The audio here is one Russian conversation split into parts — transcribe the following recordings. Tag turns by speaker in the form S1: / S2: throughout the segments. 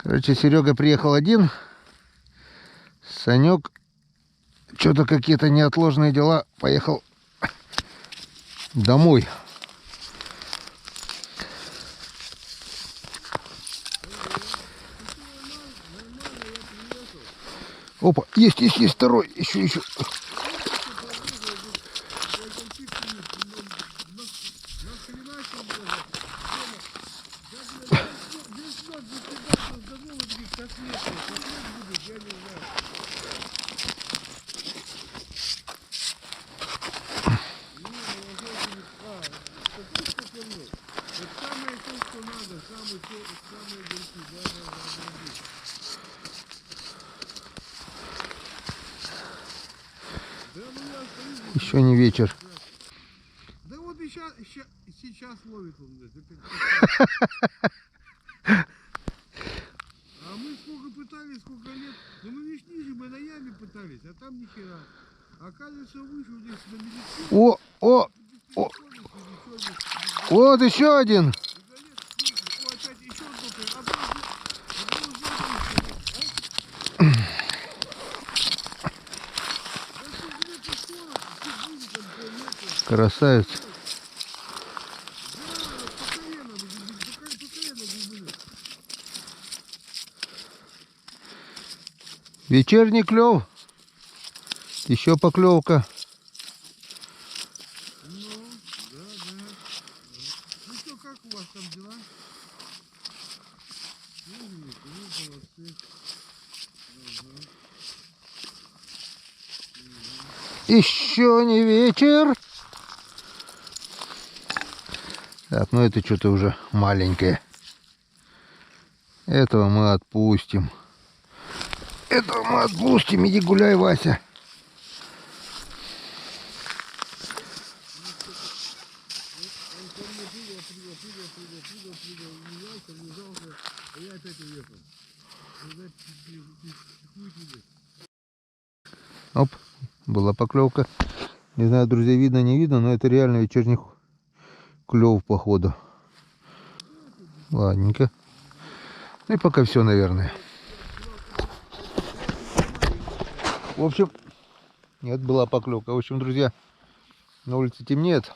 S1: Короче, Серега приехал один. Санек, что-то какие-то неотложные дела, поехал домой. Опа, есть второй, еще. Еще не вечер.
S2: Да вот и сейчас ловит он. А мы сколько пытались, сколько лет. Ну мы лишь ниже, мы на яме пытались, а там ни хера. Оказывается, выше здесь на медицине.
S1: О! Вот еще один. Красавец. Вечерний клев. Еще поклевка.
S2: Ну, да. Ну что, как у вас там дела?
S1: Еще не вечер. Так, ну это что-то уже маленькое. Этого мы отпустим. Иди гуляй, Вася. Оп, была поклевка. Не знаю, друзья, видно, не видно, но это реально вечерний клев, походу. Ладненько. Ну и пока все, наверное. В общем, нет, была поклевка. В общем, друзья, на улице темнеет.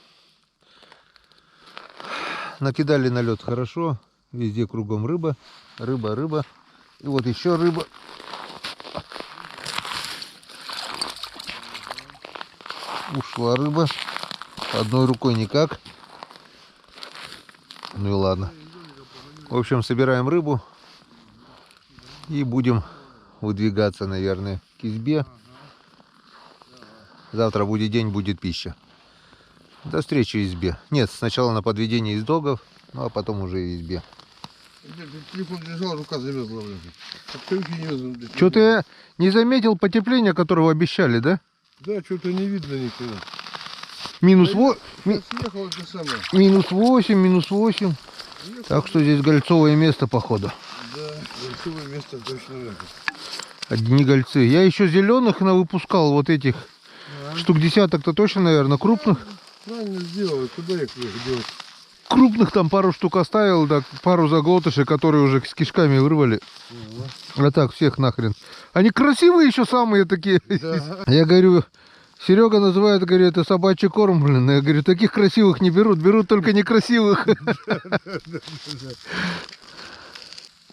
S1: Накидали на лед хорошо. Везде кругом рыба. Рыба. И вот еще рыба. Ушла рыба. Одной рукой никак. Ну и ладно. В общем, собираем рыбу. И будем выдвигаться, наверное, к избе. Завтра будет день, будет пища. До встречи в избе. Нет, сначала на подведение из догов, ну а потом уже в избе.
S2: Телефон лежал, рука замерзла.
S1: Что-то я не заметил потепления, которого обещали, да?
S2: Да, что-то не видно никуда.
S1: Минус
S2: Съехал это самое.
S1: минус 8. Так что здесь гольцовое место, походу.
S2: Да, гольцовое место точно.
S1: Одни гольцы. Я еще зеленых выпускал, вот этих. Штук десяток-то точно, наверное, крупных.
S2: Правильно сделал, куда их делать?
S1: Крупных там пару штук оставил, так пару заглотышей, которые уже с кишками вырвали. А так, всех нахрен. Они красивые еще самые такие. Да. Я говорю, Серега называет, говорит, это собачий корм, блин. Я говорю, таких красивых не берут, берут только некрасивых.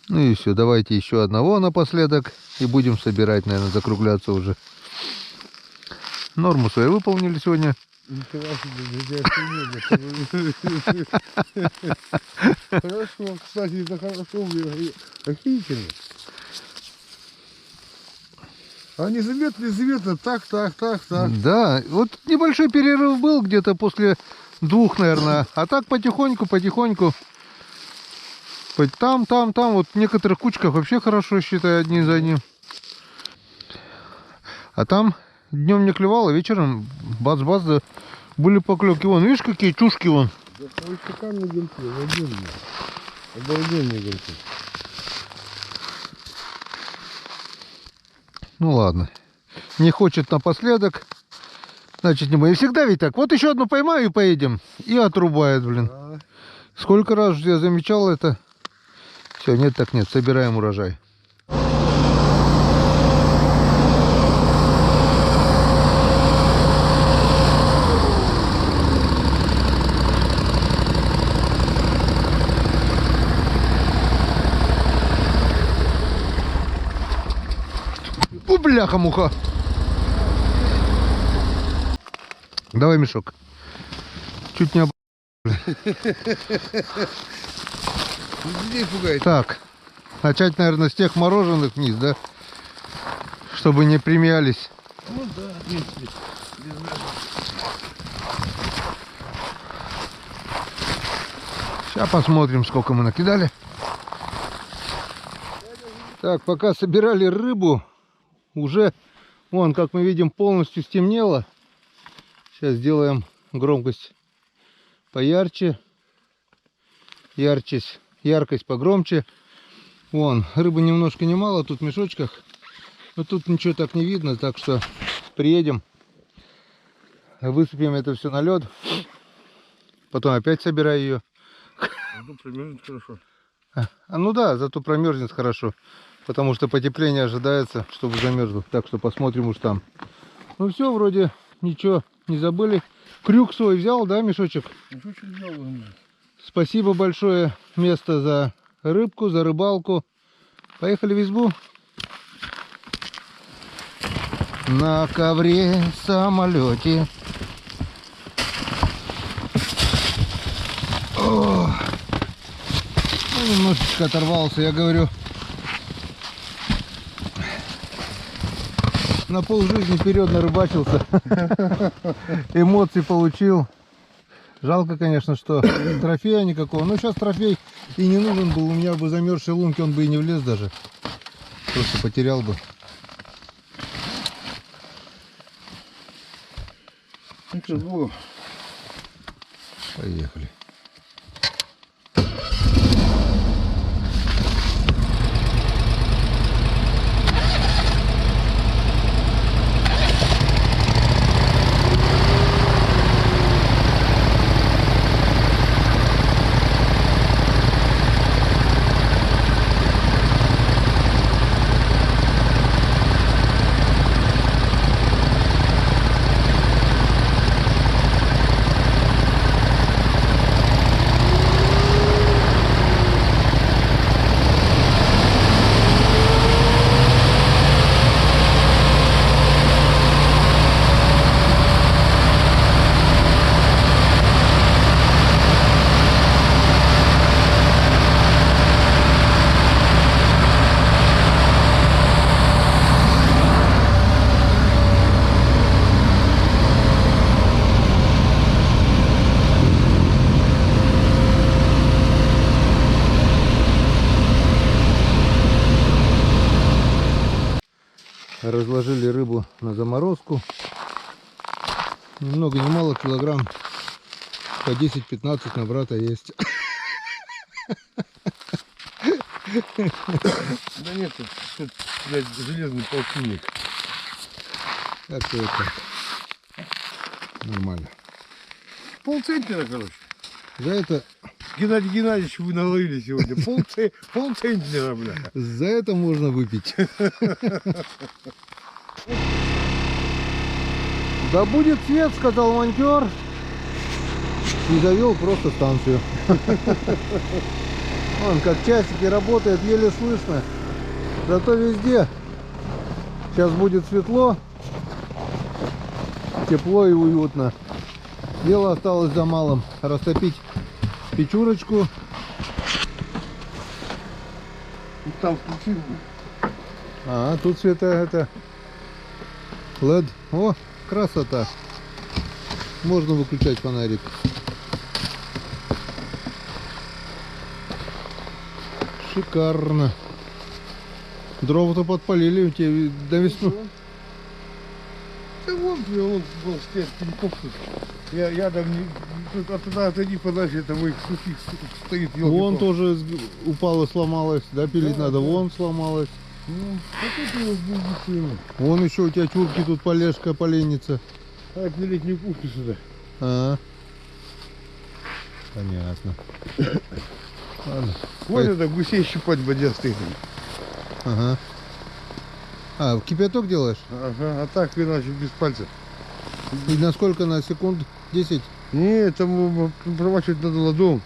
S1: Ну и все, давайте еще одного напоследок. И будем собирать, наверное, закругляться уже. Норму свою выполнили сегодня.
S2: Хорошо, кстати, это хорошо. Охренительно. А незаметно, так.
S1: Да, вот небольшой перерыв был где-то после 2, наверное. А так потихоньку. Там. Вот в некоторых кучках вообще хорошо, считаю, одни за одним. А там днем не клевало, вечером бац-бац, да, были поклевки. Вон, видишь, какие чушки вон.
S2: Да, шикарные гельки, обалденные гельки.
S1: Ну ладно. Не хочет напоследок. Значит, не будем. Всегда ведь так. Вот еще одну поймаю и поедем. И отрубает, блин. Сколько раз я замечал это. Все, нет так нет, собираем урожай. О, бляха-муха! Давай мешок. Чуть не
S2: Людей пугает.
S1: Так, начать, наверное, с тех мороженых вниз, да? Чтобы не примялись.
S2: Ну да, если без разницы.
S1: Сейчас посмотрим, сколько мы накидали. Так, пока собирали рыбу, уже, вон, как мы видим, полностью стемнело. Сейчас сделаем громкость поярче. Яркость погромче. Вон, рыбы немножко немало тут в мешочках. Но тут ничего так не видно, так что приедем, высыпем это все на лед. Потом опять собираю ее.
S2: Ну, примерно хорошо.
S1: Ну да, зато промерзнет хорошо. Потому что потепление ожидается, чтобы замерзло. Так что посмотрим уж там. Ну все, вроде ничего не забыли. Крюк свой взял, да, мешочек?
S2: Мешочек взял, он.
S1: Спасибо большое, место, за рыбку, за рыбалку. Поехали в избу. На ковре самолете. О! Ну, немножечко оторвался, я говорю. На полжизни вперед нарыбачился. Эмоций получил. Жалко, конечно, что трофея никакого. Но сейчас трофей и не нужен был. У меня бы замерзшие лунки, он бы и не влез даже. Просто потерял бы.
S2: Ну что, Богу.
S1: Поехали. Разложили рыбу на заморозку. Ни много ни мало, килограмм по 10-15 на брата есть.
S2: Да нет, тут, блядь, железный полтинник.
S1: Это нормально.
S2: Полцентнера, короче.
S1: За это,
S2: Геннадий Геннадьевич вы наловили сегодня. Полцентнера, бля.
S1: за это можно выпить. Да будет свет, сказал монтер. И завел просто станцию. Вон как часики работает, еле слышно. Зато везде. Сейчас будет светло, тепло и уютно. Дело осталось за малым. Растопить печурочку.
S2: Там включил.
S1: А, тут света это LED. О, красота. Можно выключать фонарик. Шикарно. Дрова-то подпалили у тебя до весну.
S2: Да вон стоят перекопки. Я там не... Оттуда отойди подальше, это моих сухих стоит.
S1: Вон тоже упала, сломалась. Да, пилить
S2: Да,
S1: надо.
S2: да.
S1: Вон сломалась.
S2: Ну, вот это вот будет сильно.
S1: Вон еще у тебя чурки тут полежка, поленница.
S2: А пилить не пушки сюда.
S1: А, понятно. Ладно.
S2: Вот это гусей щипать бодястых.
S1: Ага. А, кипяток делаешь?
S2: Ага, а так иначе без пальцев.
S1: И на сколько? На секунд 10?
S2: Не, там промачивать надо ладом.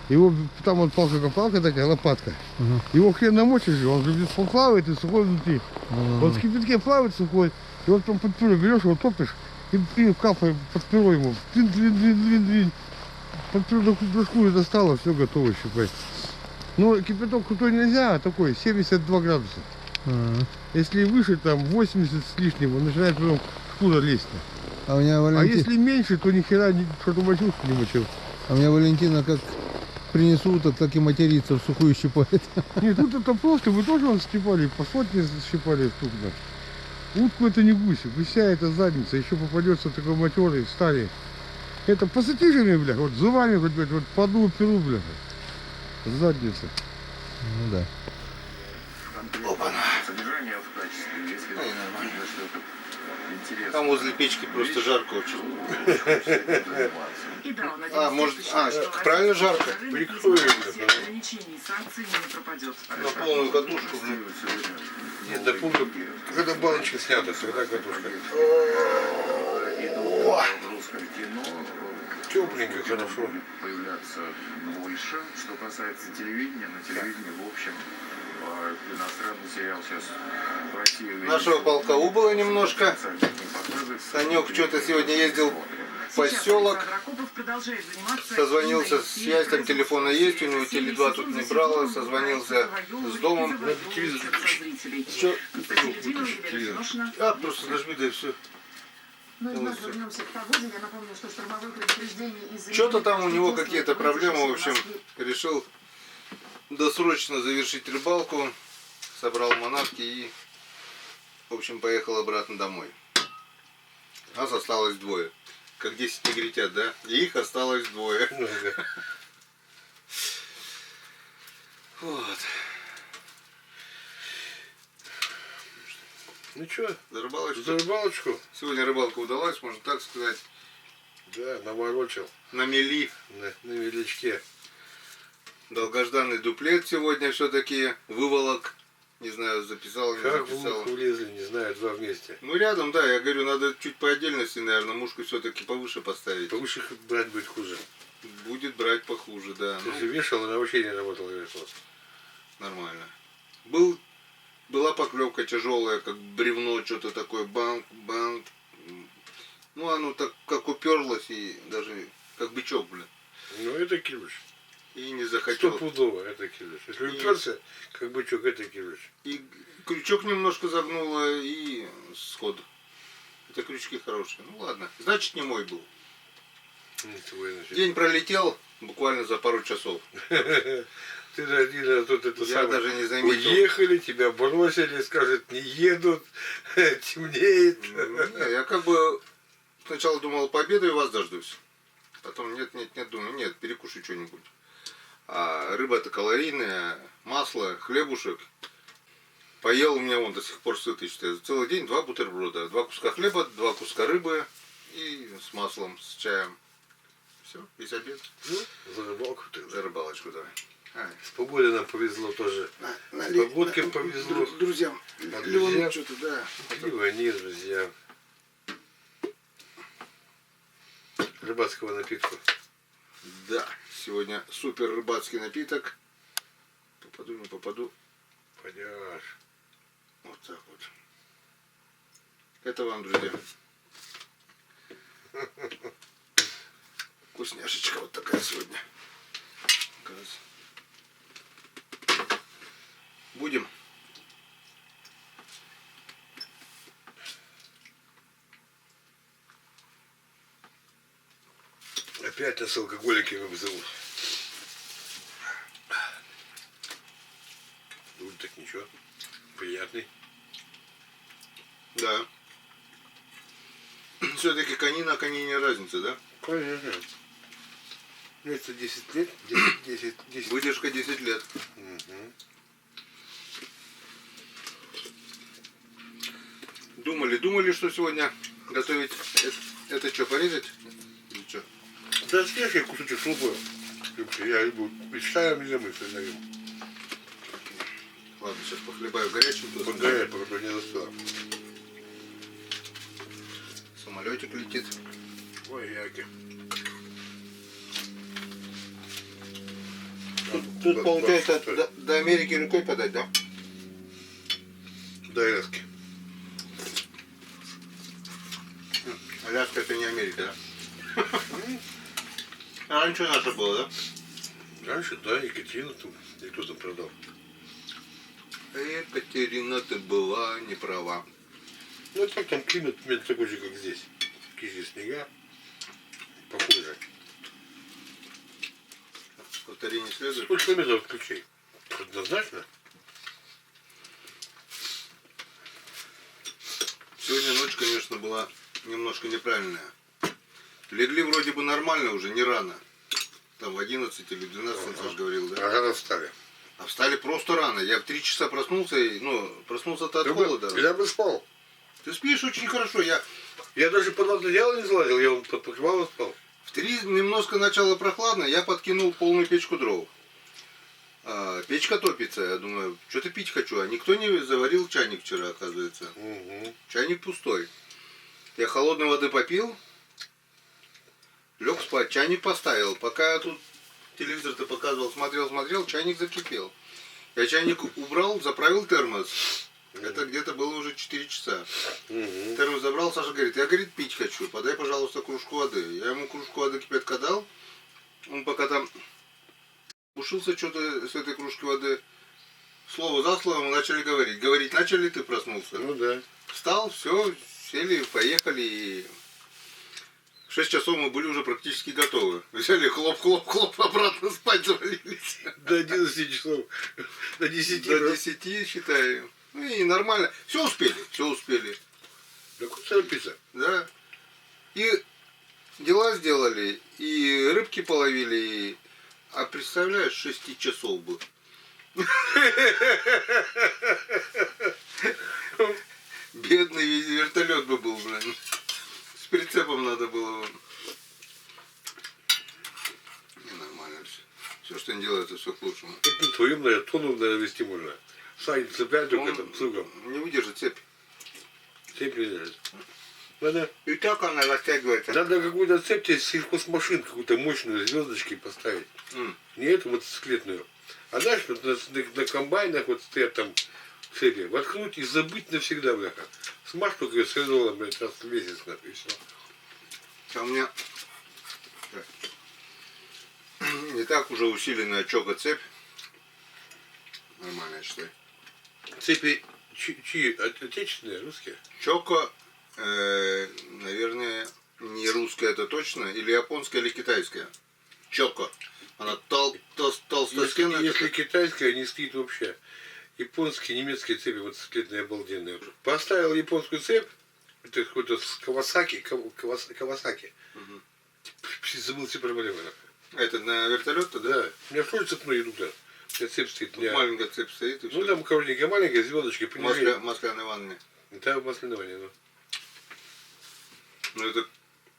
S2: Его там вот палка-копалка такая, лопатка.
S1: Ага.
S2: Его хрен намочишь же, он же без плавает и сухой внутри. Вот в кипятке плавает сухой, и вот там под перо берешь, его топишь, и капай под перо ему. Двин. Под перо до шкуры достало, все готово щипать. Но кипяток крутой нельзя, а такой 72 градуса.
S1: Ага.
S2: Если выше, там 80 с лишним, он начинает потом шкура лезть.
S1: А у меня
S2: А
S1: Валентин...
S2: если меньше, то ни хера что-то мочил, что не мочил.
S1: А у меня Валентина как принесу уток, так и матерится, в сухую щипает.
S2: Нет, тут это просто, вы тоже он щипали, по сотне щипали штук. Да. Утку это не гусь, гуся это задница, еще попадется такой матерый, старый. Это пассатижами, бля, вот зубами хоть, блядь, вот по дну перу, бля. Задница.
S1: Ну да.
S3: Содержание в качестве, если видно, что интересно.
S4: Там возле печки просто жарко очень.
S3: И да, он
S4: А, может, правильно жарко?
S3: Прикрою. Ограничений, санкций не пропадет.
S4: На полную катушку, блин.
S5: Нет, до пункта, когда баночка снята, всегда катушка.
S3: В русском кино
S5: Тепленько, хорошо.
S3: появляться больше. Что касается телевидения, на телевидении, в общем, иностранный сериал сейчас в России...
S4: Нашего полка убыло немножко. Санек что-то сегодня ездил в поселок. Созвонился, связь там телефона есть, у него Теле2 тут не брало, созвонился с домом. Что? А, просто нажми, да и все.
S6: Ну и вновь вернемся к погоде. Я напомню, что штормовое предупреждение из-за...
S4: Что-то там у него какие-то проблемы, в общем, решил досрочно завершить рыбалку, собрал манатки и, в общем, поехал обратно домой. Нас осталось двое. Как 10 негритят, да? И их осталось двое. Вот.
S5: Ну что,
S4: За рыбалочку.
S5: за рыбалочку?
S4: Сегодня рыбалка удалась, можно так сказать.
S5: Да, наворочил.
S4: На мели.
S5: На величке.
S4: Долгожданный дуплет сегодня все-таки выволок. Не знаю, записал, не
S5: Как в
S4: записал.
S5: муху влезли, не знаю, два вместе.
S4: Ну рядом, да, я говорю, надо чуть по отдельности, наверное, мушку все-таки повыше поставить.
S5: Повыше их брать будет хуже.
S4: Будет брать похуже, да.
S5: Ты
S4: Ну,
S5: же вешал, она вообще не работала, вешала.
S4: нормально. Была поклевка тяжелая, как бревно, что-то такое, банк. Ну, оно так как уперлось и даже как бычок, блин.
S5: Ну это ключ.
S4: И не захотел.
S5: Стопудово это ключ. Если уперся, как бычок, это ключ.
S4: И крючок немножко загнуло, и сход. Это крючки хорошие. Ну ладно, значит не мой был.
S5: Не твой, значит.
S4: День пролетел буквально за пару часов.
S5: Ты же один, а тут это
S4: Я
S5: самое.
S4: даже не заметил.
S5: Уехали, тебя бросили, скажут, не едут, темнеет.
S4: Не, я как бы сначала думал, пообедаю и вас дождусь. Потом нет, думаю, нет, перекушу что-нибудь. А рыба-то калорийная, масло, хлебушек. Поел, у меня вон до сих пор сытый, что я за целый день 2 бутерброда. 2 куска хлеба, 2 куска рыбы и с маслом, с чаем. Все, весь обед.
S5: Ну, за рыбалку ты.
S4: За рыбалочку давай.
S5: С погодой нам повезло тоже. С погодкой повезло.
S4: Друзьям.
S5: А
S4: Леону
S5: друзьям?
S4: что-то, да.
S5: Пиво нет, друзья. Рыбацкого напитка.
S4: Да, сегодня супер рыбацкий напиток. Попаду, не попаду.
S5: Пойдешь.
S4: Вот так вот. Это вам, друзья. Вкусняшечка вот такая сегодня. Оказывается. Будем.
S5: Опять нас алкоголиками вызовут. Ну, так ничего. Приятный.
S4: Да. Все-таки конина, конине разница, да?
S5: Конечно. Это 10 лет. 10.
S4: Выдержка 10 лет.
S5: Угу.
S4: Думали, что сегодня готовить. Это что, порезать? Или что?
S5: Да съешь, я кусочек слупаю. Я рыбу с чаем или мы даем.
S4: Ладно, сейчас похлебаю горячим. тут
S5: Погоряй, пока не застыла.
S4: Самолетик летит.
S5: Ой, яки.
S4: Тут получается до Америки рукой подать, да?
S5: До Аляски.
S4: Аляска это не Америка, да? А раньше наша была, да?
S5: Раньше, да, Екатерина там, и кто там продал.
S4: Екатерина, ты была не права.
S5: Ну, а так там климат примерно такой же, как здесь. Такие же снега. Похоже.
S4: Повторение следует.
S5: Сколько километров от ключей? Однозначно.
S4: Сегодня ночь, конечно, была немножко неправильная. Легли вроде бы нормально уже, не рано. Там в 11 или 12, Саш говорил, да?
S5: А рано встали.
S4: А встали просто рано. Я в 3 часа проснулся, и, проснулся-то от холода.
S5: Я бы спал.
S4: Ты спишь очень хорошо. Я
S5: Я даже под одеяло не залазил, я под покрывало спал.
S4: в 3 немножко начало прохладно, я подкинул полную печку дров. Печка топится, я думаю, что-то пить хочу. А никто не заварил чайник вчера, оказывается.
S5: Угу.
S4: Чайник пустой. Я холодной воды попил, лег спать, чайник поставил. Пока я тут телевизор-то показывал, смотрел, чайник закипел. Я чайник убрал, заправил термос. Это где-то было уже 4 часа.
S5: Угу.
S4: Термос забрал, Саша говорит, я, говорит, пить хочу, подай, пожалуйста, кружку воды. Я ему кружку воды кипятка дал. Он пока там ушился что-то с этой кружки воды. Слово за словом мы начали говорить. Говорить начали, ты проснулся.
S5: Ну да.
S4: Встал, все, сели, поехали. И в 6 часов мы были уже практически готовы. Взяли хлоп, обратно спать завалились.
S5: До 11 часов. До 10.
S4: До 10, считай. Ну и нормально. Все успели.
S5: Да куда пицца?
S4: Да. И дела сделали, и рыбки половили. А представляешь, 6 часов был. Бедный вертолет бы был, блин. С прицепом надо было. Нормально все. Все, что они делают, это все к лучшему.
S5: Это твоим, наверное, тонну, наверное, вести можно. Сань цеплять только
S4: Он
S5: там цугом.
S4: не выдержит цепь.
S5: Цепь не держит. Надо,
S4: И так она растягивается.
S5: надо какую-то цепь тебе сельхозмашин, какую-то мощную звездочки поставить. Не эту мотоциклетную. А знаешь, вот на комбайнах вот стоят там цепи. Воткнуть и забыть навсегда, бляха. Смажь только ее средовала, блядь, раз в месяц, нахуй, и все.
S4: А у меня не так уже усиленная чока цепь. Нормально, считай.
S5: Цепи чьи? Отечественные, русские?
S4: Чоко, наверное, не русская это точно, или японская, или китайская. Чоко. Она толстостенная.
S5: Если китайская, не стоит вообще. Японские, немецкие цепи мотоциклетные обалденные. Поставил японскую цепь, это какой-то с Кавасаки.
S4: Мгм.
S5: Забыл все проблемы.
S4: Это на вертолет-то, да?
S5: Да. У меня в школе цепной идут, да. У меня цепь стоит.
S4: Тут маленькая цепь стоит и все.
S5: Ну там коротенькая, маленькая, звездочки, понижение.
S4: Масляной ванны.
S5: Да, маслянование, ну.
S4: Ну это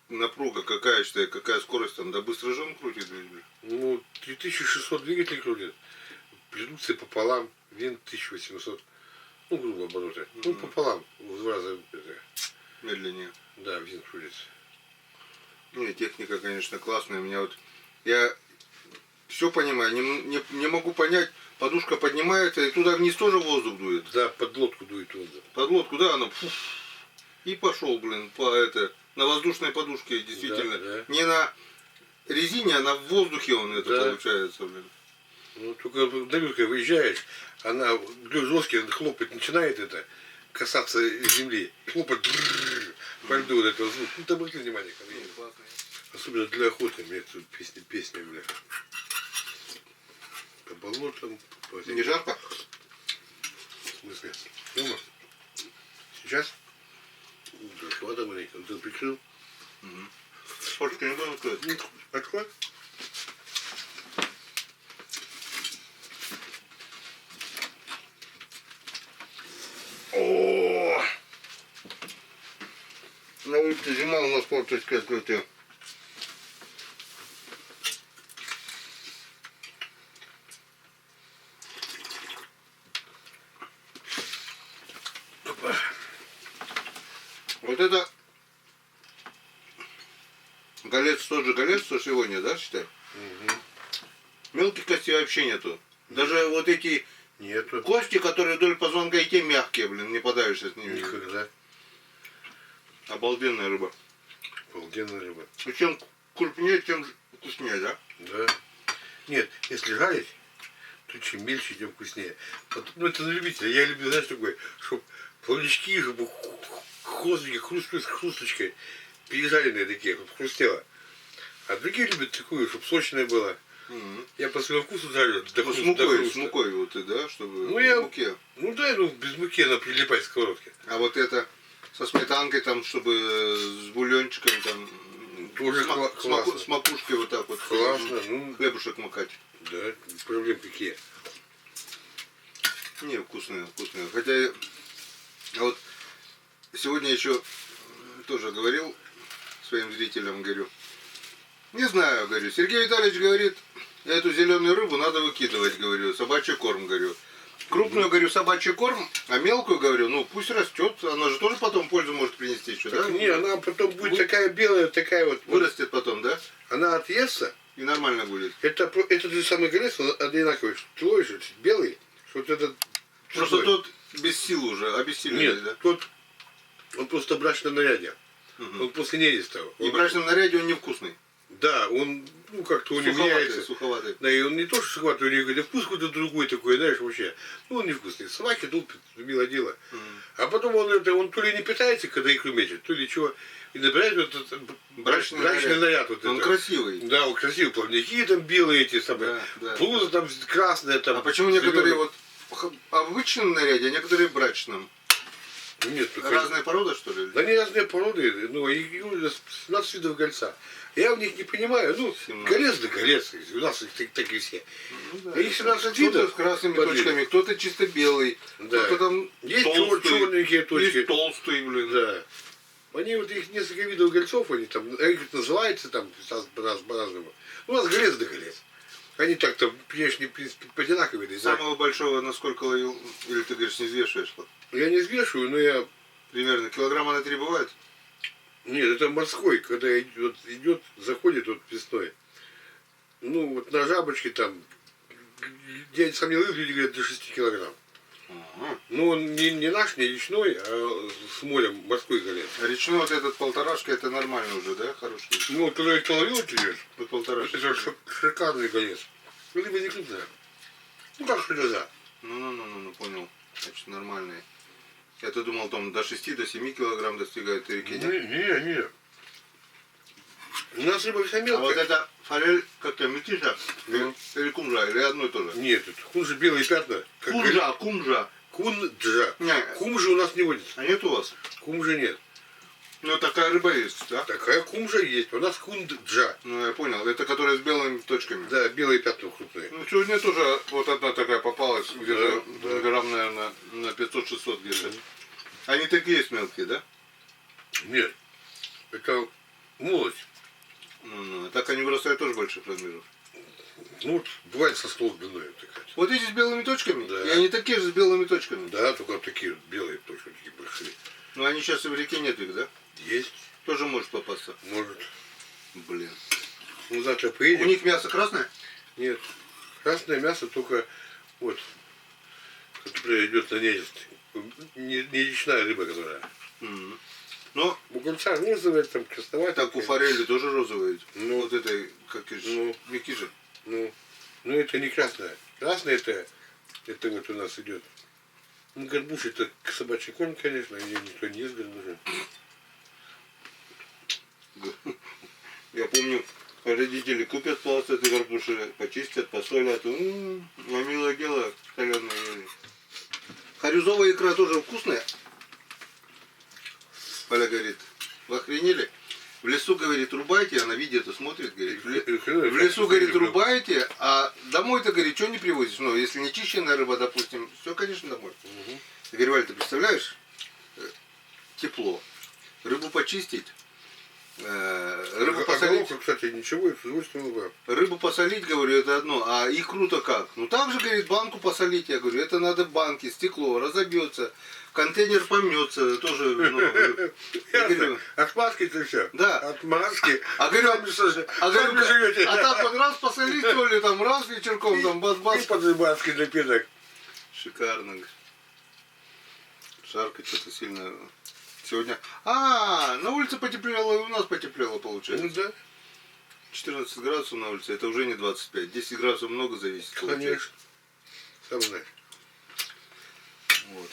S4: напруга какая, считай, какая скорость там, да быстро же он крутит. Блин.
S5: Ну, 3600 двигателей крутит. Редукция пополам, винт 1800. Ну, грубо обороты. Ну, пополам. В 2 раза.
S4: Медленнее.
S5: Да, винт крутится.
S4: Не, техника, конечно, классная. Меня вот. Я все понимаю, не могу понять. Подушка поднимается, и туда вниз тоже воздух дует.
S5: Да, под лодку дует воздух.
S4: Под лодку, да, она фуф, и пошел, блин, на воздушной подушке, действительно.
S5: Да, да.
S4: Не на резине, а на воздухе он это
S5: Да.
S4: получается, блин.
S5: Ну, только далеко выезжаешь, она жесткий хлопать начинает это, касаться земли. Хлопать по льду вот этого звука. Ну, там обратите внимание, ко мне.
S4: Классно.
S5: Особенно для охоты, мне тут песня, бля. По болотам, по
S4: Не жарко?
S5: В смысле? Дома? Сейчас? Вода маленькая, ты прикрыл.
S4: Форточку не буду открыть.
S5: Ну, открой.
S4: О! На улице зима, у нас форточка открытая. Голец тот же голец, что сегодня, да, считай? Мелких костей вообще нету. Даже вот эти
S5: Нету.
S4: кости, которые вдоль позвонка, и те мягкие, блин, не подавишься с ними.
S5: Никогда.
S4: Обалденная рыба.
S5: Обалденная рыба.
S4: И чем крупнее, тем вкуснее, да?
S5: Да. Нет, если жарить, то чем мельче, тем вкуснее. Вот, ну это на любителя. Я люблю, знаешь, такой, чтобы плавнички, чтобы хвостики, хрусточкой, пережаренные такие, чтобы хрустело. А другие любят такую, чтобы сочная была. Я по своему вкусу жарю. До
S4: Ну,
S5: хруста,
S4: с мукой вот и, да, чтобы
S5: Ну, я-
S4: в муке.
S5: Ну да, ну без муки она прилипает к сковородке.
S4: А вот это со сметанкой, там, чтобы с бульончиком, там,
S5: Тоже классно.
S4: с макушкой вот так вот.
S5: Классно, ну
S4: Хлебушек макать.
S5: да, проблем какие.
S4: Не, вкусные, вкусные. Хотя, а вот сегодня еще тоже говорил своим зрителям, говорю, не знаю, говорю, Сергей Витальевич говорит, эту зеленую рыбу надо выкидывать, говорю, собачий корм, говорю. Крупную, говорю, собачий корм, а мелкую, говорю, ну пусть растет, она же тоже потом пользу может принести еще, да?
S5: Не, она потом будет такая белая, такая вот.
S4: Вырастет потом, да?
S5: Она отъестся.
S4: И нормально будет.
S5: Это же самый голец, он одинаковый. Ты ловишь, белый, что вот этот.
S4: Просто
S5: чужой.
S4: тот без сил уже, обессиленный,
S5: Нет,
S4: да?
S5: тот, он просто в брачном наряде.
S4: Мгм.
S5: Он после нереста.
S4: И в брачном наряде он невкусный.
S5: Да, он, ну как-то у него
S4: Суховатый,
S5: меняется.
S4: суховатый.
S5: Да, и он не то, что схватывает, у него какой-то вкус какой-то другой такой, знаешь, вообще. Ну, он невкусный. Собаки тупят, мило дело. А потом он то ли не питается, когда икру мечет, то ли чего. И набирает вот этот
S4: Брачный
S5: наряд. Вот
S4: Он
S5: это.
S4: красивый.
S5: Да, он красивый, плавники там белые эти самые,
S4: Да, да.
S5: блуза там красная там.
S4: А почему некоторые
S5: зелёная.
S4: вот в обычном наряде, а некоторые в брачном?
S5: Нет, ну,
S4: Разные породы, что ли?
S5: Да не разные породы, ну, и у нас 17 видов гольца. Я в них не понимаю, ну,
S4: 17.
S5: голец да голец, у нас их такие все.
S4: Ну,
S5: А их 17
S4: Кто-то
S5: видов.
S4: с красными
S5: подлинных.
S4: точками, кто-то чисто белый,
S5: Да.
S4: кто-то там
S5: Есть
S4: толстый,
S5: черненькие точки.
S4: есть толстый, блин.
S5: Да. Они вот их несколько видов гольцов, они там, их называется там по-разному. У нас голец да голец. Они так-то внешне, в принципе, одинаковые. Да.
S4: Самого большого, насколько ловил, или ты говоришь, не взвешиваешь?
S5: Я не взвешиваю, но я...
S4: Примерно килограмма на 3 бывает?
S5: Нет, это морской, когда идет, заходит вот весной. Ну, вот на жабочке там, я сам не ловил, люди говорят, до 6 килограмм.
S4: Ага.
S5: Ну, он не наш, не речной, а с морем морской голец.
S4: А речной вот этот полторашка, это нормально уже, да? Хороший.
S5: Ну, вот когда я ловил, тебе,
S4: Вот полторашка.
S5: это шикарный голец. Рыба не крупная. Ну, как слеза.
S4: Ну, понял. Значит, нормальные. Я-то думал, там до 6 до 7 килограмм достигает реки.
S5: Не. У нас рыба вся
S4: А вот
S5: мелкая.
S4: это форель как-то метиша?
S5: Ну.
S4: Или кумжа? Или одно и то же?
S5: Нет, это хуже белые пятна. Как
S4: Кумжа.
S5: Кунджа.
S4: Не.
S5: Кумжи у нас не водится.
S4: А нет у вас?
S5: Кумжи нет.
S4: Ну, такая рыба есть, да?
S5: Такая кумжа есть. У нас кунджа.
S4: Ну, я понял. Это которая с белыми точками.
S5: Да, белые пятна крупные.
S4: Ну, сегодня тоже вот одна такая попалась, где-то
S5: Да.
S4: грамм, наверное, на 500-600 где-то. Они такие есть мелкие, да?
S5: Нет. Это молоть.
S4: Ну, так они вырастают тоже больших размеров.
S5: Ну, вот бывает со стол длиной такая.
S4: Вот эти с белыми точками?
S5: Да.
S4: И они такие же с белыми точками?
S5: Да, только вот такие вот белые точки, такие большие.
S4: Но они сейчас и в реке нет их, да?
S5: Есть,
S4: Тоже может попасться.
S5: может.
S4: Блин.
S5: Ну, завтра
S4: У
S5: поедем.
S4: них мясо красное?
S5: Нет. Красное мясо только вот, которое идет на нерест. Не речная рыба, которая.
S4: Мгм. Но
S5: У гольца розовая, там красноватая.
S4: так у форели тоже розовые.
S5: Ну.
S4: Вот этой, как и
S5: Ну.
S4: микижи.
S5: Ну, это не красная. Красная это вот у нас идет. Ну, горбуш это собачий корм, конечно, ее никто не ест горбуши.
S4: Я помню, родители купят пласт этой горбуши, почистят, посолят. А милое дело, соленое ели. Харюзовая икра тоже вкусная. Поля говорит, вы охренели? В лесу, говорит, рубайте, она видит и смотрит, говорит. В лесу, говорит, рубайте, а домой-то, говорит, что не привозишь? Ну, если не чищенная рыба, допустим, все, конечно, домой. Я говорю, Валь, ты представляешь? Тепло. Рыбу почистить,
S1: Рыбу посолить,
S5: Головка, кстати, ничего, и с удовольствием бы.
S1: рыбу посолить, говорю, это одно, а икру-то как? Ну так же, говорит, банку посолить, я говорю, это надо банки, стекло, разобьется, контейнер помнется, тоже, ну, я говорю,
S5: От маски-то все.
S1: да.
S5: От маски.
S1: А говорю,
S5: Сами
S1: говорю,
S5: живете.
S1: а так вот раз посолить, то ли там раз вечерком, там
S5: И
S1: бас-бас.
S5: под маской напиток.
S1: Шикарно. Жарко что-то сильно сегодня. На улице потеплело, и у нас потеплело,
S5: Ну
S1: получается.
S5: да,
S1: 14 градусов на улице, это уже не 25. 10 градусов много зависит.
S5: конечно. Сам знаешь.
S1: Вот.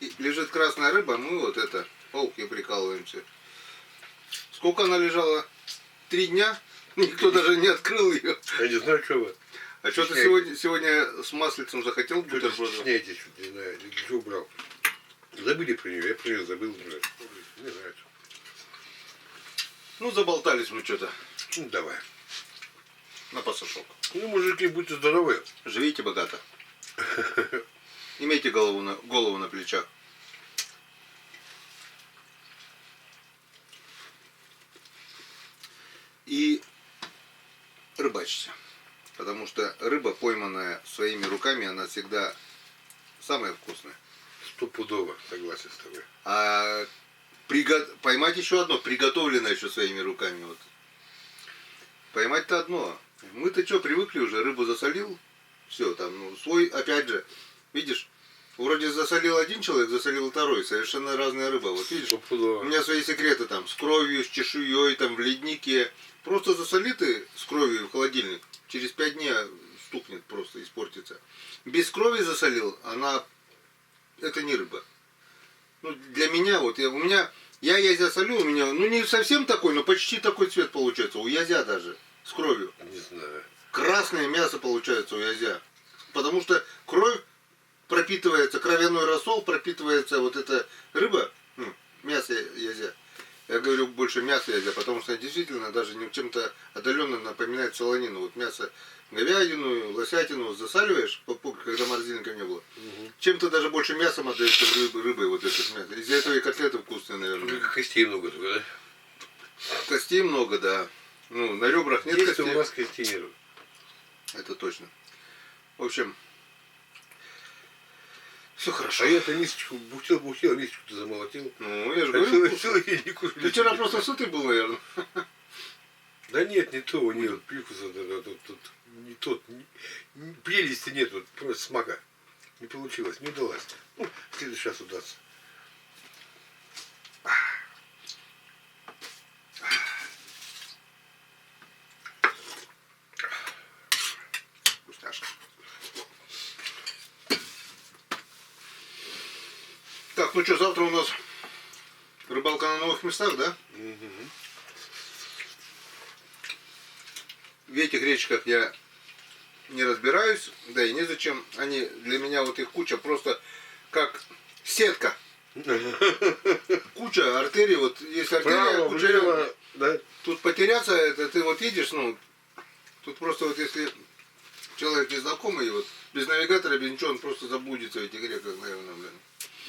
S1: И лежит красная рыба, мы вот это, полки прикалываемся. Сколько она лежала? 3 дня? Никто даже не открыл ее.
S5: Я не знаю, что вы.
S1: А что ты
S5: Стесняетесь.
S1: сегодня с маслицем захотел
S5: Что-то
S1: бутербродов?
S5: стесняетесь, не знаю, что убрал. Забыли про нее, я про нее забыл. Не знаю.
S1: Ну, заболтались мы что-то
S5: Ну, давай.
S1: на пасашок.
S5: Ну, мужики, будьте здоровы.
S1: Живите богато. Имейте голову на плечах. И рыбачьте. Потому что рыба, пойманная своими руками, она всегда самая вкусная.
S5: Стопудово, согласен с тобой.
S1: А поймать еще одно, приготовленное еще своими руками. Вот. Поймать-то одно. Мы-то что, привыкли уже, рыбу засолил, все, там, ну, свой, опять же, видишь, вроде засолил один человек, засолил второй, совершенно разная рыба, вот видишь, у
S5: Стопудово.
S1: меня свои секреты там, с кровью, с чешуей, там, в леднике, просто засоли ты с кровью в холодильник, через 5 дней стукнет просто, испортится. Без крови засолил, это не рыба. Ну, для меня, вот, я язя солю, у меня, ну, не совсем такой, но почти такой цвет получается, у язя даже, с кровью.
S5: Не знаю.
S1: Красное мясо получается у язя. Потому что кровь пропитывается, кровяной рассол пропитывается, вот эта рыба, мясо язя. Я говорю больше мясо язя, потому что действительно даже чем-то отдаленно напоминает солонину. Вот мясо говядину, лосятину засаливаешь, когда морозильника не было. Чем-то даже больше мясом отдает, чем рыбой вот это мясо. Из-за этого и котлеты вкусные, наверное.
S5: Только костей много, да?
S1: Костей много, да. Ну, на ребрах нет
S5: Есть
S1: костей.
S5: у нас костей нет.
S1: Это точно. В общем, все хорошо.
S5: А я-то мисочку бухтел, мисочку ты замолотил.
S1: Ну, я же
S5: А
S1: говорю,
S5: целый день не кушали.
S1: ты вчера просто сытый был, наверное.
S5: Да нет, не то, нет, привкуса тут не тот, прелести нет, вот, просто смака. Не получилось, не удалось. Ну, в следующий раз удастся.
S1: Вкусняшка. Так, ну что, завтра у нас рыбалка на новых местах, да? В этих речках я не разбираюсь, да и незачем. Они для меня, вот их куча, просто как сетка. Куча артерий, вот есть артерия,
S5: Право,
S1: куча
S5: влево, да?
S1: Тут потеряться, это ты вот едешь, ну, тут просто вот если человек незнакомый, вот, без навигатора, без ничего, он просто заблудится в этих реках, наверное, блин.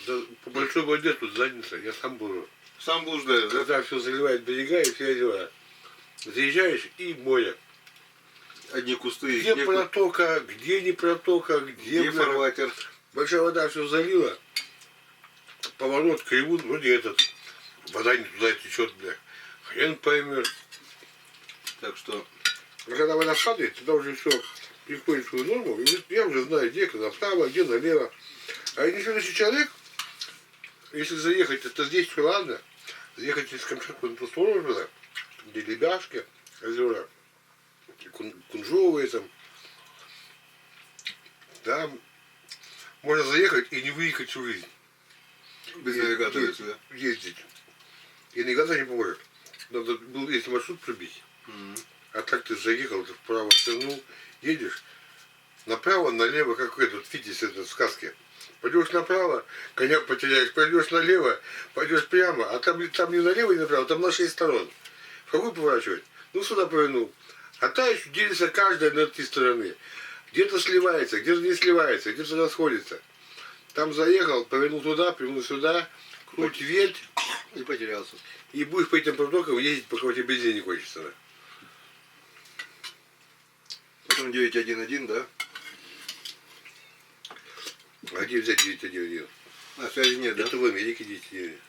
S5: Да, по большой воде тут задница, я сам был.
S1: Сам блуждаешь, да?
S5: Когда все заливает берега и все дела. Заезжаешь и море.
S1: Одни кусты,
S5: Где протока, где не протока, где
S1: где фарватер.
S5: большая вода все залила. Поворот, кривун, вроде этот. Вода не туда течет, бля. Хрен поймешь.
S1: Так что,
S5: А когда вода падает, тогда уже все приходит в свою норму. И я уже знаю, где направо, где налево. А если следующий человек, если заехать, это здесь все ладно. Заехать из Камчатки на ту сторону, туда, где Лебяшки, озера, Кунжовые там. Там можно заехать и не выехать всю жизнь.
S1: без навигатора сюда.
S5: Ездить. И навигатор не поможет. Надо был весь маршрут пробить. А так ты заехал, ты вправо свернул, едешь. Направо, налево, как этот Фитис это в сказке. Пойдешь направо, коня потеряешь, пойдешь налево, пойдешь прямо, а там не налево, не направо, там на 6 сторон. В какую поворачивать? Ну сюда повернул. А та еще делится каждая на 3 стороны. Где-то сливается, где-то не сливается, где-то расходится. Там заехал, повернул туда, повернул сюда, круть, верть,
S4: И потерялся.
S5: И будешь по этим протокам ездить, пока у тебя бензин не кончится. Да?
S4: Потом 911, да?
S5: А где взять 911?
S4: А, связи нет, да?
S5: Это в Америке 911.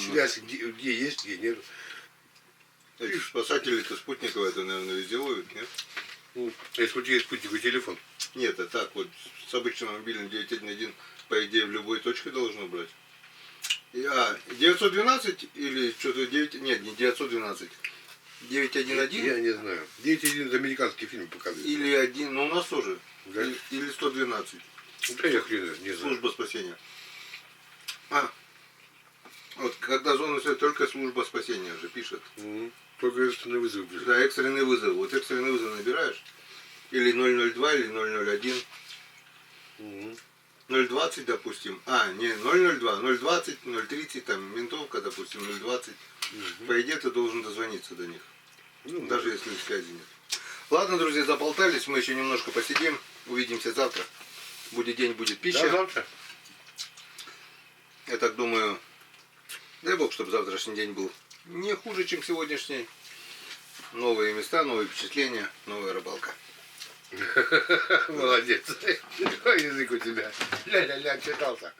S5: Связь где есть, где нет.
S4: Эти спасатели-то спутниковые, это, наверное, везде ловят, нет?
S5: Ну, если у тебя есть спутниковый телефон.
S4: Нет, это так вот, с обычным мобильным 911, по идее, в любой точке должно брать. 912 или что-то 9... Нет, не 912. 911
S5: Я не знаю. 911 американский фильм показывает.
S4: или 1, ну у нас тоже.
S5: Да?
S4: Или 112.
S5: Да я хрен знает, не знаю.
S4: Служба спасения. Вот когда зона свет, только служба спасения же пишет.
S5: Только экстренный вызов пишет.
S4: Да, экстренный вызов. Вот экстренный вызов набираешь. Или 002, или 001. 020, допустим. Не 002, 020, 030, там ментовка, допустим, 020. По идее, ты должен дозвониться до них.
S5: Ну,
S4: Даже если связи нет. Ладно, друзья, заболтались, мы еще немножко посидим. Увидимся завтра. Будет день, будет пища.
S5: Да, завтра.
S4: Я так думаю, дай бог, чтобы завтрашний день был не хуже, чем сегодняшний. Новые места, новые впечатления, новая рыбалка.
S5: Молодец. Язык у тебя. Ля-ля-ля, читался.